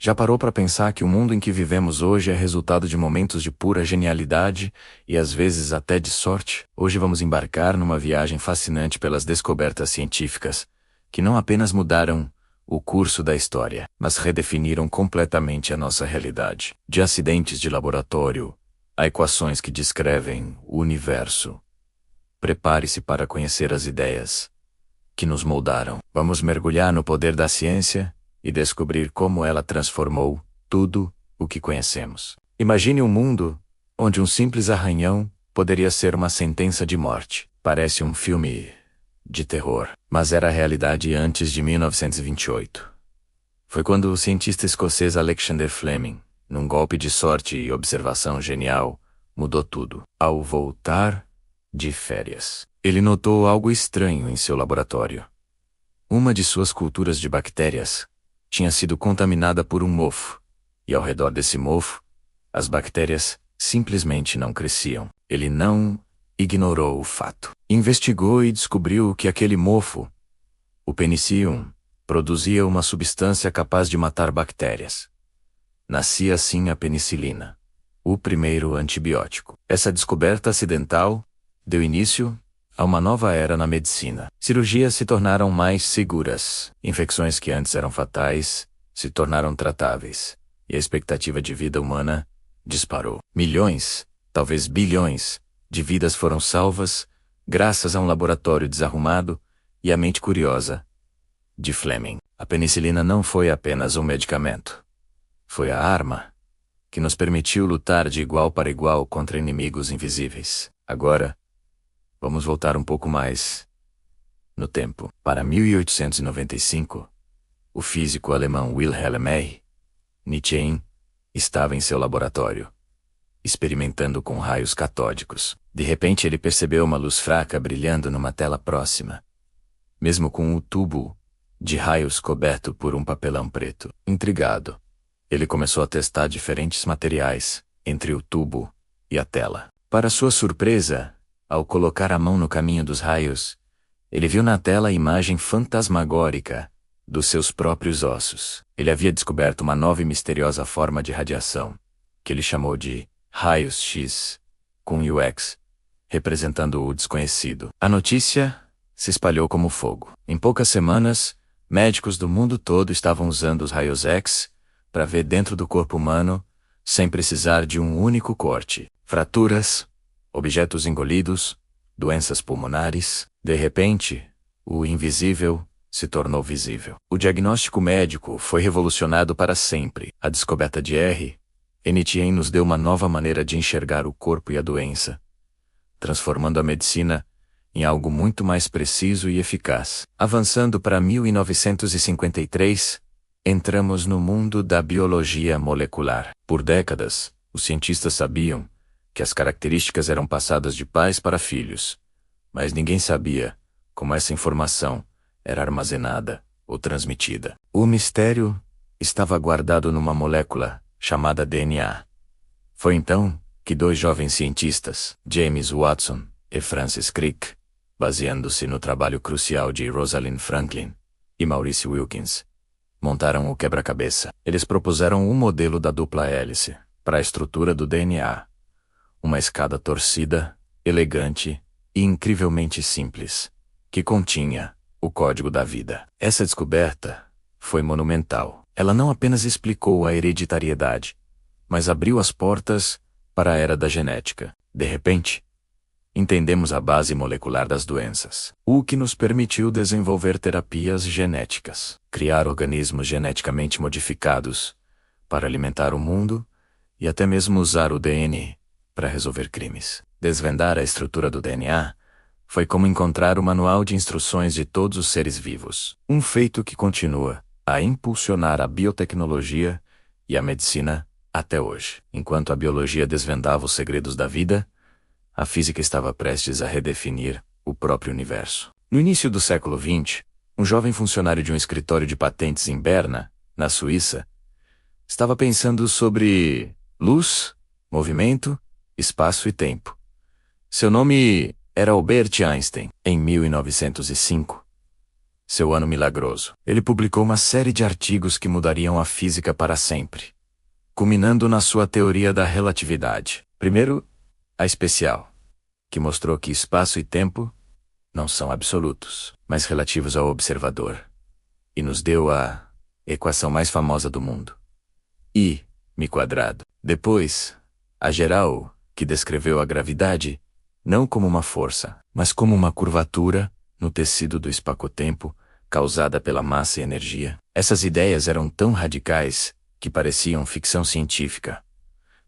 Já parou para pensar que o mundo em que vivemos hoje é resultado de momentos de pura genialidade e às vezes até de sorte? Hoje vamos embarcar numa viagem fascinante pelas descobertas científicas, que não apenas mudaram o curso da história, mas redefiniram completamente a nossa realidade. De acidentes de laboratório a equações que descrevem o universo. Prepare-se para conhecer as ideias que nos moldaram. Vamos mergulhar no poder da ciência e descobrir como ela transformou tudo o que conhecemos. Imagine um mundo onde um simples arranhão poderia ser uma sentença de morte. Parece um filme de terror, mas era a realidade antes de 1928. Foi quando o cientista escocês Alexander Fleming, num golpe de sorte e observação genial, mudou tudo. Ao voltar de férias, ele notou algo estranho em seu laboratório. Uma de suas culturas de bactérias tinha sido contaminada por um mofo, e ao redor desse mofo, as bactérias simplesmente não cresciam. Ele não ignorou o fato. Investigou e descobriu que aquele mofo, o Penicillium, produzia uma substância capaz de matar bactérias. Nascia assim a penicilina, o primeiro antibiótico. Essa descoberta acidental deu início a uma nova era na medicina. Cirurgias se tornaram mais seguras. Infecções que antes eram fatais se tornaram tratáveis. E a expectativa de vida humana disparou. Milhões, talvez bilhões, de vidas foram salvas graças a um laboratório desarrumado e a mente curiosa de Fleming. A penicilina não foi apenas um medicamento. Foi a arma que nos permitiu lutar de igual para igual contra inimigos invisíveis. Agora, vamos voltar um pouco mais no tempo. Para 1895, o físico alemão Wilhelm Nietzsche estava em seu laboratório, experimentando com raios catódicos. De repente ele percebeu uma luz fraca brilhando numa tela próxima, mesmo com o tubo de raios coberto por um papelão preto. Intrigado, ele começou a testar diferentes materiais entre o tubo e a tela. Para sua surpresa, ao colocar a mão no caminho dos raios, ele viu na tela a imagem fantasmagórica dos seus próprios ossos. Ele havia descoberto uma nova e misteriosa forma de radiação, que ele chamou de raios X, com UX, representando o desconhecido. A notícia se espalhou como fogo. Em poucas semanas, médicos do mundo todo estavam usando os raios X para ver dentro do corpo humano, sem precisar de um único corte. Fraturas, objetos engolidos, doenças pulmonares. De repente, o invisível se tornou visível. O diagnóstico médico foi revolucionado para sempre. A descoberta de Nietzsche nos deu uma nova maneira de enxergar o corpo e a doença, transformando a medicina em algo muito mais preciso e eficaz. Avançando para 1953, entramos no mundo da biologia molecular. Por décadas, os cientistas sabiam que as características eram passadas de pais para filhos, mas ninguém sabia como essa informação era armazenada ou transmitida. O mistério estava guardado numa molécula chamada DNA. Foi então que dois jovens cientistas, James Watson e Francis Crick, baseando-se no trabalho crucial de Rosalind Franklin e Maurice Wilkins, montaram o quebra-cabeça. Eles propuseram um modelo da dupla hélice para a estrutura do DNA. Uma escada torcida, elegante e incrivelmente simples, que continha o código da vida. Essa descoberta foi monumental. Ela não apenas explicou a hereditariedade, mas abriu as portas para a era da genética. De repente, entendemos a base molecular das doenças, o que nos permitiu desenvolver terapias genéticas, criar organismos geneticamente modificados para alimentar o mundo e até mesmo usar o DNA para resolver crimes. Desvendar a estrutura do DNA foi como encontrar o manual de instruções de todos os seres vivos, um feito que continua a impulsionar a biotecnologia e a medicina até hoje. Enquanto a biologia desvendava os segredos da vida, a física estava prestes a redefinir o próprio universo. No início do século XX, um jovem funcionário de um escritório de patentes em Berna, na Suíça, estava pensando sobre luz, movimento, espaço e tempo. Seu nome era Albert Einstein. Em 1905, seu ano milagroso. Ele publicou uma série de artigos que mudariam a física para sempre, culminando na sua teoria da relatividade. Primeiro, a especial, que mostrou que espaço e tempo não são absolutos, mas relativos ao observador, e nos deu a equação mais famosa do mundo, I, μ². Depois, a geral, que descreveu a gravidade não como uma força, mas como uma curvatura no tecido do espaço-tempo causada pela massa e energia. Essas ideias eram tão radicais que pareciam ficção científica,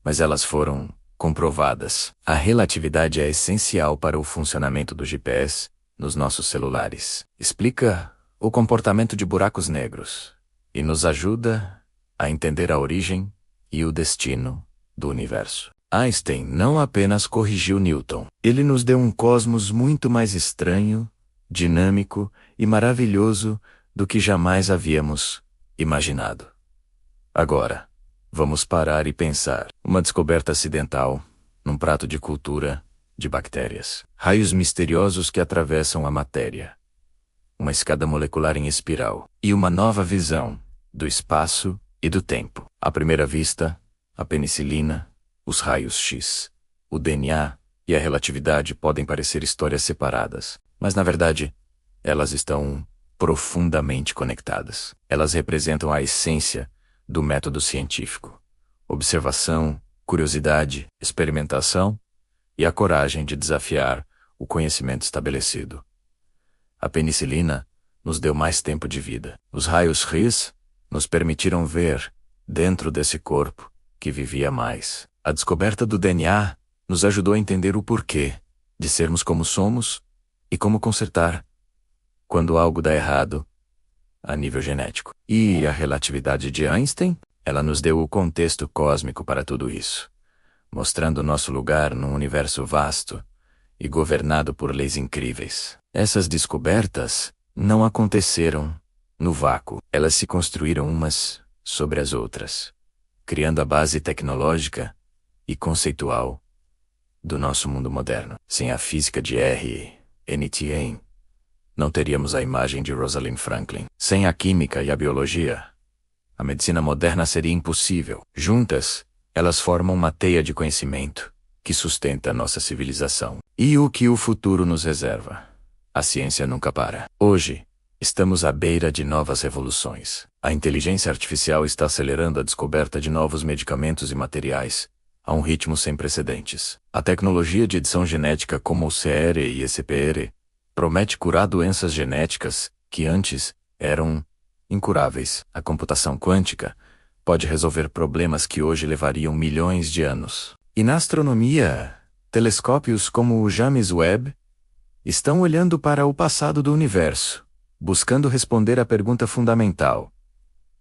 mas elas foram comprovadas. A relatividade é essencial para o funcionamento do GPS nos nossos celulares. Explica o comportamento de buracos negros e nos ajuda a entender a origem e o destino do universo. Einstein não apenas corrigiu Newton, ele nos deu um cosmos muito mais estranho, dinâmico e maravilhoso do que jamais havíamos imaginado. Agora, vamos parar e pensar. Uma descoberta acidental, num prato de cultura de bactérias. Raios misteriosos que atravessam a matéria. Uma escada molecular em espiral. E uma nova visão do espaço e do tempo. À primeira vista, a penicilina, os raios X, o DNA e a relatividade podem parecer histórias separadas, mas na verdade, elas estão profundamente conectadas. Elas representam a essência do método científico: observação, curiosidade, experimentação e a coragem de desafiar o conhecimento estabelecido. A penicilina nos deu mais tempo de vida. Os raios X nos permitiram ver, dentro desse corpo, que vivia mais. A descoberta do DNA nos ajudou a entender o porquê de sermos como somos e como consertar quando algo dá errado a nível genético. E a relatividade de Einstein, ela nos deu o contexto cósmico para tudo isso, mostrando nosso lugar num universo vasto e governado por leis incríveis. Essas descobertas não aconteceram no vácuo. Elas se construíram umas sobre as outras, criando a base tecnológica e conceitual do nosso mundo moderno. Sem a física de Einstein, não teríamos a imagem de Rosalind Franklin. Sem a química e a biologia, a medicina moderna seria impossível. Juntas, elas formam uma teia de conhecimento que sustenta a nossa civilização. E o que o futuro nos reserva? A ciência nunca para. Hoje, estamos à beira de novas revoluções. A inteligência artificial está acelerando a descoberta de novos medicamentos e materiais a um ritmo sem precedentes. A tecnologia de edição genética como o CR e SPR promete curar doenças genéticas que antes eram incuráveis. A computação quântica pode resolver problemas que hoje levariam milhões de anos. E na astronomia, telescópios como o James Webb estão olhando para o passado do universo, buscando responder à pergunta fundamental: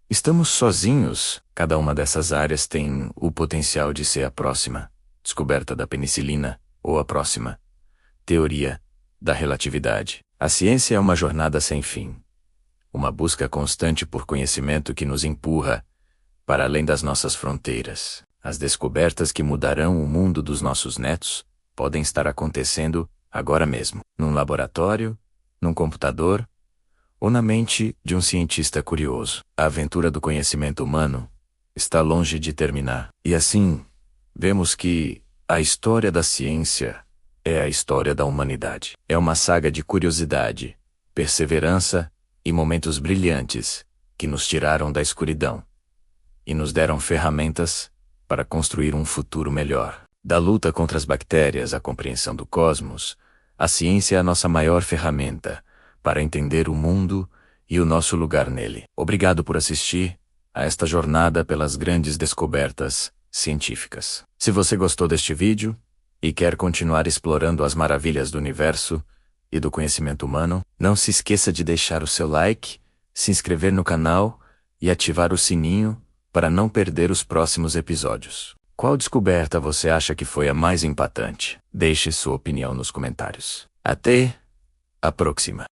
estamos sozinhos? Cada uma dessas áreas tem o potencial de ser a próxima descoberta da penicilina ou a próxima teoria da relatividade. A ciência é uma jornada sem fim, uma busca constante por conhecimento que nos empurra para além das nossas fronteiras. As descobertas que mudarão o mundo dos nossos netos podem estar acontecendo agora mesmo, num laboratório, num computador ou na mente de um cientista curioso. A aventura do conhecimento humano está longe de terminar. E assim, vemos que a história da ciência é a história da humanidade. É uma saga de curiosidade, perseverança e momentos brilhantes que nos tiraram da escuridão e nos deram ferramentas para construir um futuro melhor. Da luta contra as bactérias à compreensão do cosmos, a ciência é a nossa maior ferramenta para entender o mundo e o nosso lugar nele. Obrigado por assistir a esta jornada pelas grandes descobertas científicas. Se você gostou deste vídeo e quer continuar explorando as maravilhas do universo e do conhecimento humano, não se esqueça de deixar o seu like, se inscrever no canal e ativar o sininho para não perder os próximos episódios. Qual descoberta você acha que foi a mais impactante? Deixe sua opinião nos comentários. Até a próxima!